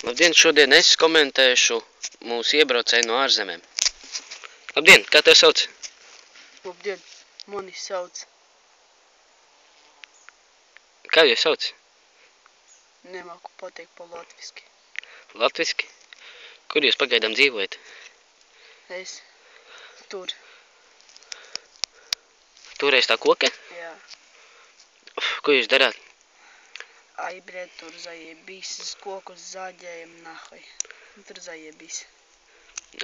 Labdien, šodien es komentēšu mūsu iebraucēju no ārzemēm. Labdien, kā tev sauc? Labdien, mani sauc. Kā jūs sauc? Nemāku pateikt pa latviski. Latviski? Kur jūs pagaidām dzīvojat? Es tur. Tur aiz tā koka? Jā. Ko jūs darāt? Ai, bļēt, tur zajebīs, uz kokus zāģējam nahoj. Tur zajebīs.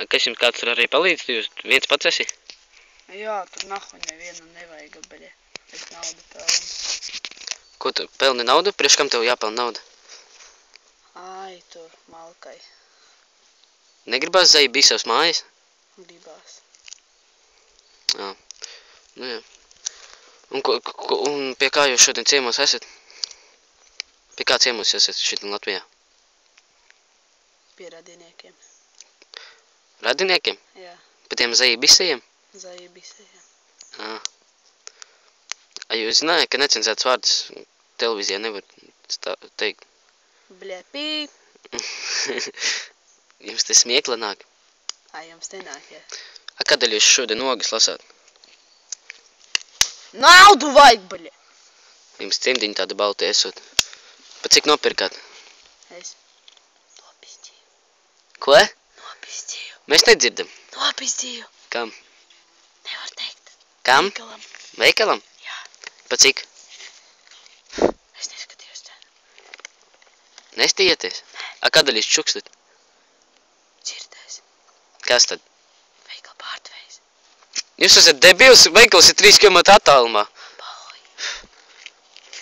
Kas jums kāds tur arī palīdz? Jūs viens pats esi? Jā, tur nahoj nevienu nevajag, bļēt. Es naudu pelnu. Ko tu pelni naudu? Priekš kam tev jāpelna nauda? Ai, tur malkai. Negribās zajebīs savas mājas? Gribās. Jā. Nu jā. Un pie kā jūs šodien ciemos esat? Pie kā ciemos esat šitien Latvijā? Pie radiniekiem. Radiniekiem? Jā. Pie tiem zajebisajiem? Zajebisajiem. Ā. A jūs zināja, ka necenzēts vārds televīzijā nevar teikt? Bļē, pīp. Jums tas smiekla nāk? Ai, jums nenāk, jā. A kādēļ jūs šodien ogas lasāt? Naudu vajag, bļē. Jums cimdiņi tādi balti esot. Pa cik nopirkāt? Es nopistīju. Ko? Nopistīju. Mēs nedzirdam. Nopistīju. Kam? Nevar teikt. Kam? Veikalam. Veikalam? Jā. Pa cik? Es neskatījos te. Nestījieties? A kādēļ jūs čukstat? Dzirdēs. Kas tad? Veikala pārtvējs. Jūs esat debils, veikals ir 3 km attālumā. Pahoj.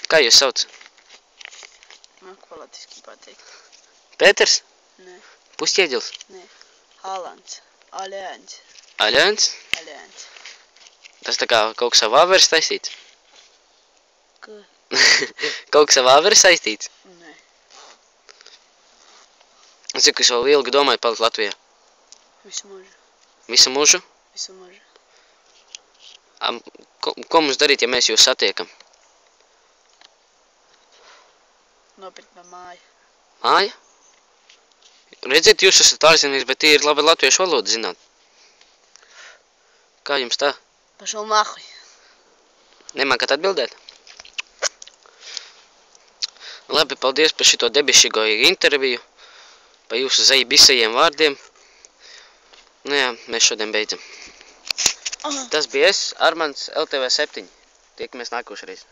Kā jūs sauc? Man ko latviski pateikt. Pēters? Nē. Pusķieģils? Nē. Alans. Aļēns. Aļēns? Aļēns. Tas tā kā kaut kas ar vāveri saistīts? Ka? Kaut kas ar vāveri saistīts? Nē. Cik jūs vēl ilgi domājat palikt Latvijā? Visu mūžu. Visu mūžu? Visu mūžu. Ko mums darīt, ja mēs jūs satiekam? Nopirkt man māju. Māja? Redziet, jūs esat ārzemnieks, bet ir labi latviešu valodu zināt. Kā jums tā? Pašal nahoj. Nemākat atbildēt? Labi, paldies par šito debišķīgo interviju, par jūsu zajebisajiem vārdiem. Nu jā, mēs šodien beidzam. Tas bija es, Armands, LTV7. Tiekamies nākošreiz.